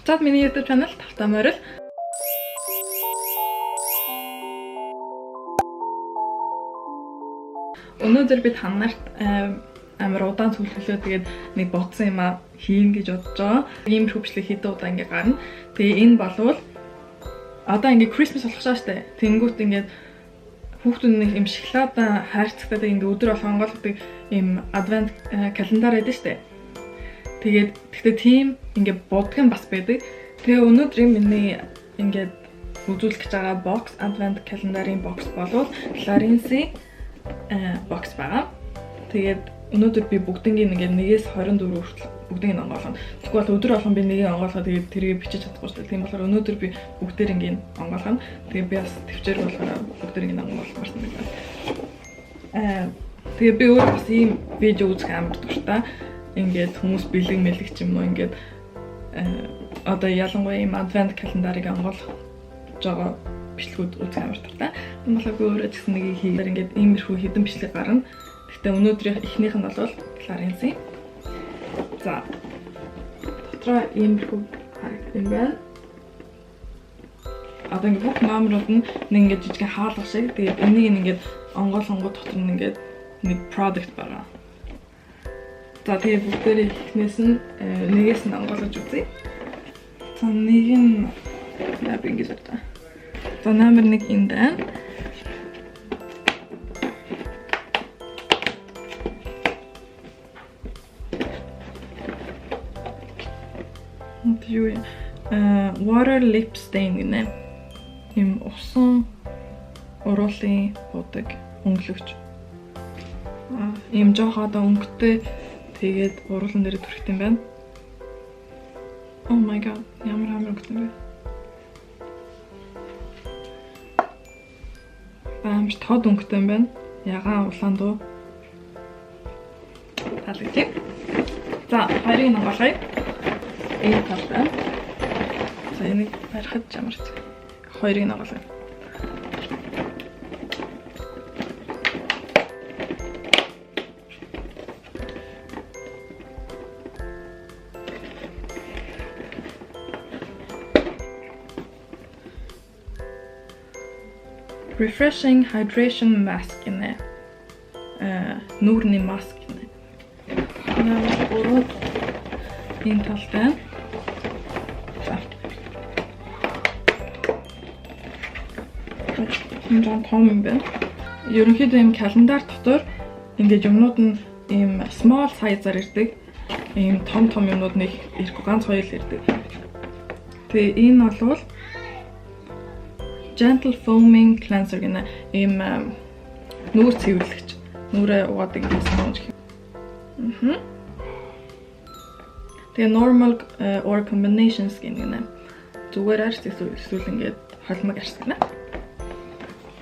Очоод миний YouTube channel Тавтай Морил. Өнөөдөр бид танарт амар удаан төлөвлөлөө тэгээд нэг бодсон юм а хийн гэж бодож байгаа. Ийм хөвчлэг хэдэн удаа ингээ гарна. Тэгээ энэ болвол одоо ингээ Christmas болох шаа штэ. Тэнгүүт ингээ хүүхдүүд нэг юм шоколад хайрцагтаад ингээ өдөр болох онгойлгодог ийм advent календар байдаг штэ. Тэгээд тэгтээ тийм ингээ бодг нь бас байдаг. Тэгээ өнөөдрийн миний ингээ үзүүлэх гэж байгаа box advent календарын box болвол Clarins box байгаа. Тэгээд өнөөдөр би бүгднийг ингээ 1-ээс 24 хүртэл бүгдийг нь онгойлгоно. Тэгвэл өдөр болгон би нэгийг онгойлгоо тэгээд тэрийг бичиж чадахгүй шүү дээ. Тийм болохоор өнөөдөр би бүгдээр ингээ онгойлгоно. Тэгээд би бас төвчээр болохоор бүгдээр ингээ онгойлгоморсон юм байна. Тэгээд би өөр бас ийм видео үзэх амар дуртай. Ингээд хүмүүс бэлэг мэлэг ч юм уу ингээд одоо ялангуяа ийм advent календарыг онгойлгож байгаа бичлэгүүд үзэх амар дуртай. Тийм болохоор би өөрөө ч гэсэн нэг хийгээр ингээд иймэрхүү хэдэн бичлэг гарна. Гэхдээ өнөөдрийн эхнийх нь бол Clarins. За. Дотроо иймэрхүү харагдсан юм байна. Одоо ингээд бүх номерууд нь нэг ингээд жижигхэн хаалга шиг. Тэгээд энийг ингээд онгойлгонгууд дотор нь ингээд нэг product байгаа. За тэгээд бүгдээрээ эхнээс нь нэгээс нь онгойлгож үзье. За нэг нь яа би ингэж бодоо. За номер 1 энэ байна. Water lip stain гэнэ. Им усан уруулын будаг өнгөлөгч. Им жоохоо одоо өнгөтэй тэгээд уруулан дээр төрөх юм байна. Oh my god, ямар өнгөтэй юм бэ? Амар тод өнгөтэй юм байна. Ягаан улаан дуу. Таалагдчих. За, хоёрыг онгойлгоё. Энэ талтай. За энийг барихад чамарч. Хоёрыг онгойлгоё. Refreshing hydration mask гэнэ. Нүүрний маск гэнэ. Энэ талтай. Энэ том юм байна. Ерөнхийдөө ийм календар дотор ингээд юмнууд нь ийм small size-аар ирдэг. Ийм том юмнууд нэг ирэхгүй ганц хоёр л ирдэг. Тэгээ энэ бол gentle foaming cleanser гэнэ. Ийм нүүр цэвэрлэгч. Нүрээ угаадаг юм шиг. Тэгээ normal or combinations гэнэ. Зүгээр арьс эсвэл ингээд холимог арьс гэнэ.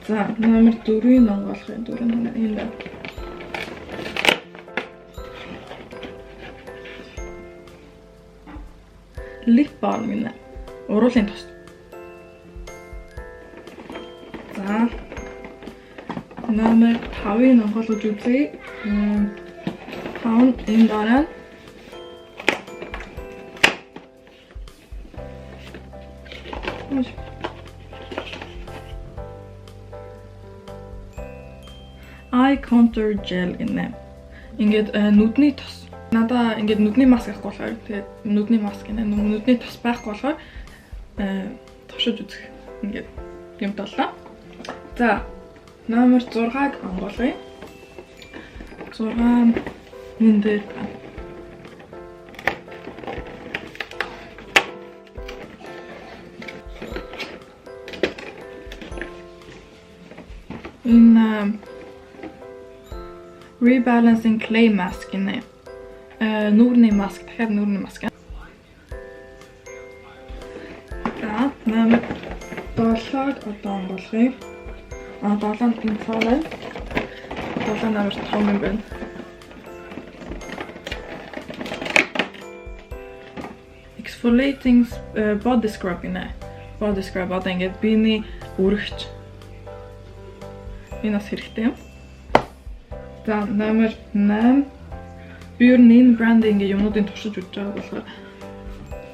За, номер 4-ийг онгойлгоё. 4 номер энэ байна. Lip balm гэнэ. Уруулын тос. За. Номер 5-ыг онгойлгож үзье. 5 энэ дараа. Eye contour gel гэнэ. Ингээд нүдний тос. Надаа ингээд нүдний маск авахгүй болохоор тэгээд нүдний маск гэнэ. Нүдний тос байхгүй болохоор тушиж үзэх ингээд юм толлоо. За, номер 6-ыг онгойлгоё. 6 энэ дээр байна. Энэ rebalancing clay mask гэнэ. Нүүрний маск, дахиад нүүрний маск. За, номер 7-ыг одоо онгойлгоё. 7 энэ цаавал 7 номер 5 юм байна. Exfoliating body scrub гэнэ. Body scrub одоо ингээд биений өргөж. Энэ бас хэрэгтэй юм. За, номер 8. Би ер нь энэ брандинг юмнуудын туршиж үзэж байгаа болохоор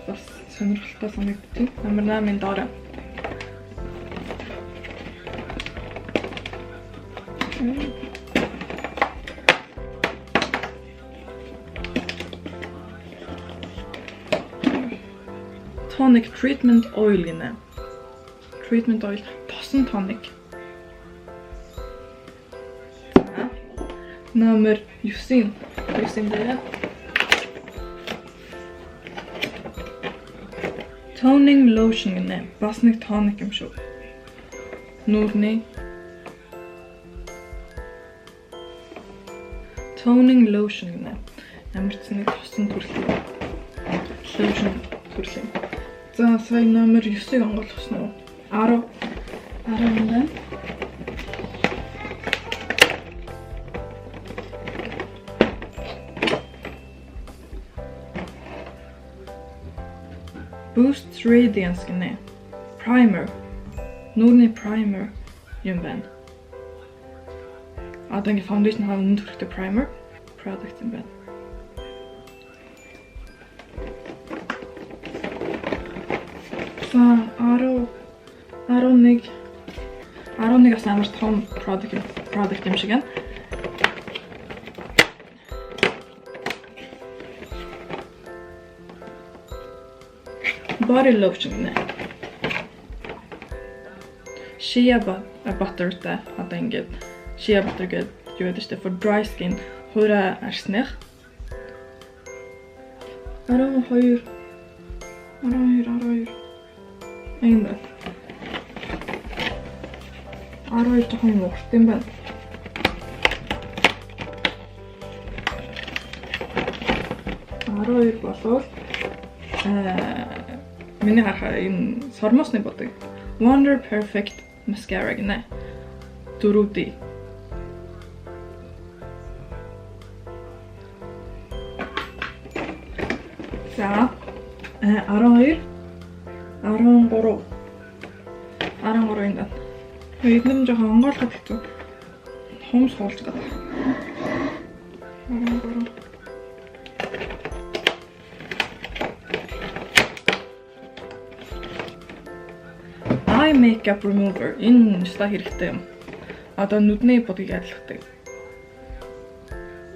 бас сонирхолтой санагдчих. Номер 8-ын доор. Tonic treatment oil гинэ. Treatment oil тосон tonic. Номер 9 дээр. Toning lotion гинэ. Бас нэг tonic юм шүү. Нүүрний toning lotion гинэ. Ямар ч нэг тосон төрлийн lotion төрлийн. За сая номер 9-ыг онгойлгосон уу? 10 юм байна. Boost Radiance гинэ. Primer. Нүүрний primer юм байна. Одоо ингэ foundation хаа өндөр хэрэгтэй primer product юм байна. За 11 бас амар том product юм шиг байна. Body lotion гинэ. Shea butter та одоо ингэ shea butter гэдэг юу гэдэг чинь for dry skin хуурай арсных. 12 энэ 12 жоохон урт юм байна. Болвол миний харахаар энэ сормосны бодог Wonder Perfect Mascara гинэ. 4D. За 12 13 энэ. Эднэм жоохон онгойлгох хэвчээ. Хом суулж байгаа. 13 Eye makeup remover. Энэ ста хэрэгтэй юм. Одоо нүдний бодгийг адилхдаг.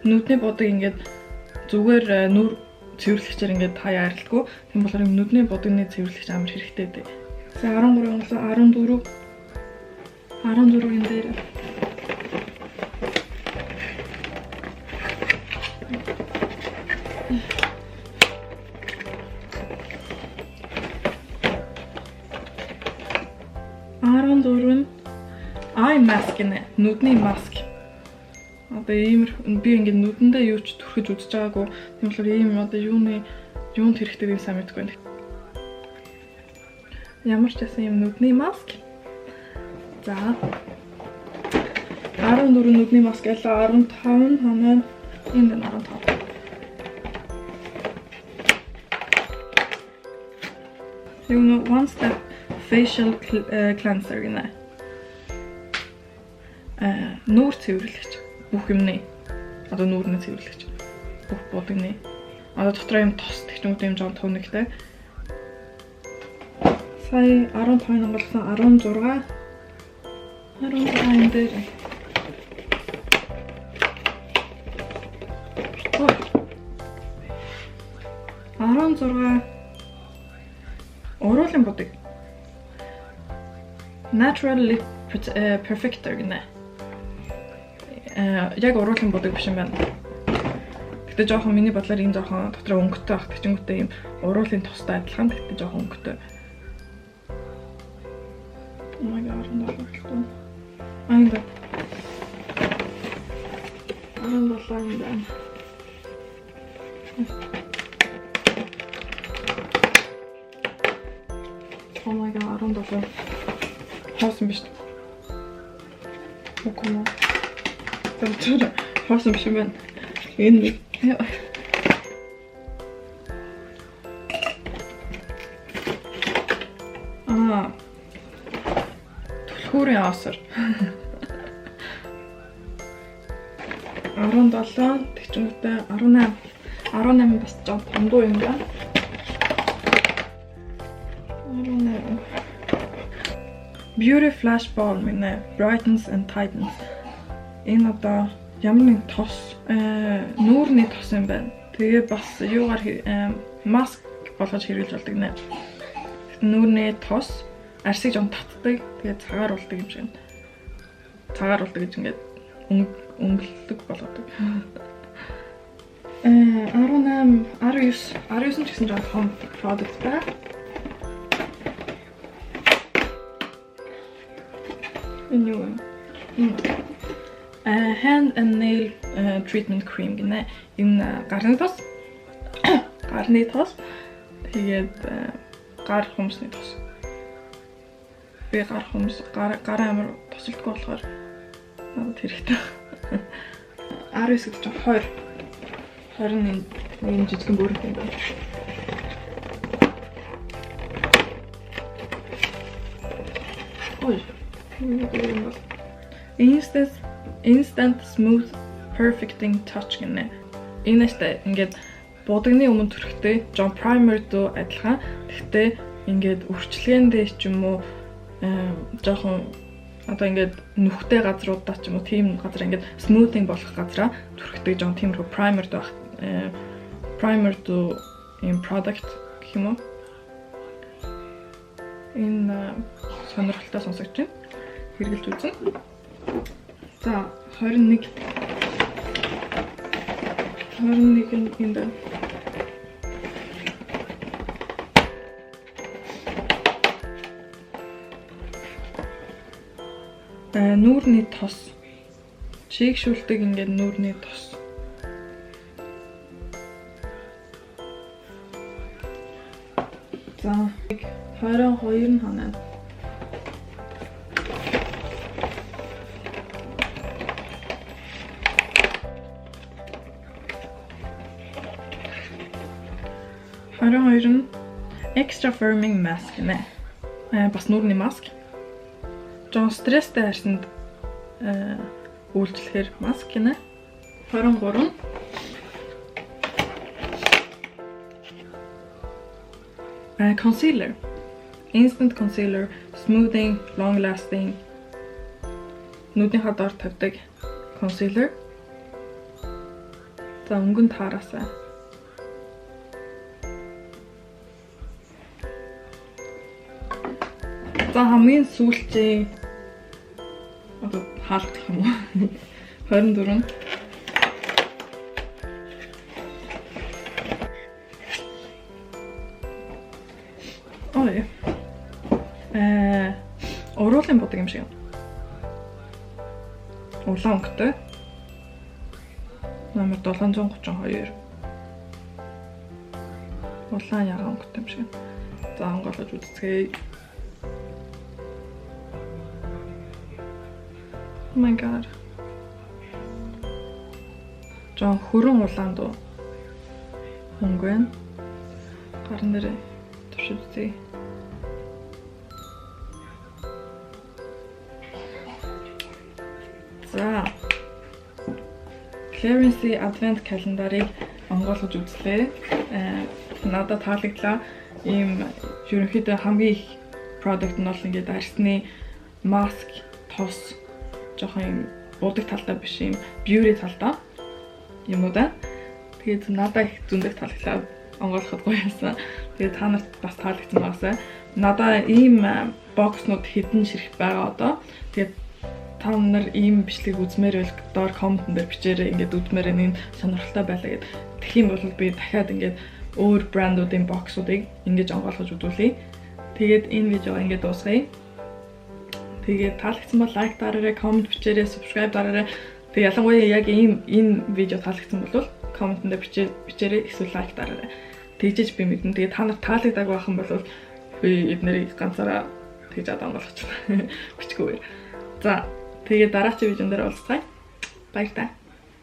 Нүдний бодог ингээд зүгээр нүр цэвэрлэгчээр ингээд хаяа арилдаггүй. Тийм болохоор нүдний бодгны цэвэрлэгч амар хэрэгтэй дээ. За 13-аас 14-ийн дээр. Eye mask нэ, нүдний маск. Одоо ийм би ингээд нүдэндээ юу ч түрхэж үзэж байгаагүй. Тийм болохоор ийм одоо юунд хэрэгтэй юм сайн мэдгүй байна. Ямар ч гэсэн ийм нүдний маск. За 14 нүдний маск ялла 15 хоног энэ 15. Юу one step facial cleanser гинэ. Нүүр цэвэрлэгч бүх юмны одоо нүүрний цэвэрлэгч бүх бодгны одоо дотроо юм тос технологи юм жоо тонигтай. Сая 15 онгойлгосон 16 энэ дээр. 16 уруулын бодог Natural Lip Perfector гинэ. Яг уруулын бодог биш юм байна. Гэтэ жоохон миний бодлоор энэ жоохон дотроо өнгөтэй байх. Тэгчингүүтээ юм уруулын тустай адилхан. Гэтэ жоохон өнгөтэй. Oh my god, энэ болчихлоо. Айнда. Болоо юм байна. Oh my god, I don't know. Хоосон биш. Окей. Тэгвэл хоосон биш юм байна. Энэ түлхүүрийн асар. 17 тэгчмэтэй 18 бас жоо тондоо юм байна. Beauty Flash Balm нэ brightens and tightens. Энэ одоо ямар нэг тос нүүрний тос юм байна. Тэгээ бас юугаар маск болгож хэрэглэж болдог нэ. Нүүрний тос арсыг жон татдаг. Тэгээ цагааруулдаг юм шиг. Цагааруулдаг гэж ингээд өнгөлөг болгодог. 18, 19 ч гэсэн жоохон product байна. Hand and nail treatment cream гинэ. Энэ гарны тос. Гарны тос. Тэгээд гар хумсны тос. Би гар хумс, гар амар тосолдгүй болохоор надад хэрэгтэй. 19 гэж 20. 20 энэ жижигэн бүрэн юм байна. Ой. Instant smooth perfecting touch гэнэ. Энэ нэстэ ингээд будагны өмнө төрхтэй John Primer дөө адилхан. Гэхдээ ингээд үрчлэгээндээ ч юм уу жоохон одоо ингээд нүхтэй газруудаа ч юм уу тийм газар ингээд smoothing болох газараа төрхтэй John тиймэрхүү primer дөө энэ product гэх юм уу. Энэ сонирхолтой сонсогч байна. Хэрэглэж үзэн. За 21 энэ нүүрний тос. Чийгшүүлдэг ингээд нүүрний тос. За 22 нь ханаа. Extra firming mask нэ. Бас нүүрний маск. Жон стресстэй харсанд үйлчлэхээр маск нэ. 23. Concealer. Instant concealer, smoothing, long lasting. Нүдний хадаар тавьдаг concealer. За өнгөнд таараасаа. За хамгийн сүүлчээ одоо хаалт юм уу? 24. Ой. Уруулын бодог юм шиг. Улаан өнгөтэй. Номер 732. Улаан ягаан өнгөтэй юм шиг. За онголож үзье. Oh my god. Жон хөрөн улаан дуу. Өнгөн. Гарын дээр туршиж үзье. За. Clarence Advent календарыг онгойлгож үзлээ. Надад таалагдлаа. Ийм ерөнхийдөө хамгийн их product нь бол ингээд арсны mask, тос жоохон будаг талтай биш юм beauty талтай юм уу да. Тэгээд надад их зөндөг таалагдлаа. Онгойлгоход гоё юмсан. Тэгээд та нарт бас таалагдсан байгаасай. Надад ийм бокснууд хэдэн ширхэг байгаа одоо. Тэгээд та нар ийм бичлэгийг үзмээр байл доор комментэн дээр бичээрэй. Ингээд үзмээр энэ сонирхолтой байлаа гэд. Тэгэх юм бол би дахиад ингээд өөр брендуудын боксуудыг ингэж онгойлгож үзүүлье. Тэгээд энэ видео ингээд дуусгая. Тэгээд таалагдсан бол лайк дараарай, коммент бичээрэй, subscribe дараарай. Тэгээд ялангуяа яг энэ видео таалагдсан бол комментэн дээр бичээрэй, эсвэл лайк дараарай. Тэгжиж би мэднэ. Тэгээд та нарт таалагдаагүй байх юм бол би эднэрийг ганцаараа тэгж онгойлгоч. Бичгүүгээр. За тэгээд дараагийн видеон дээр уулзцгаая. Баярлалаа.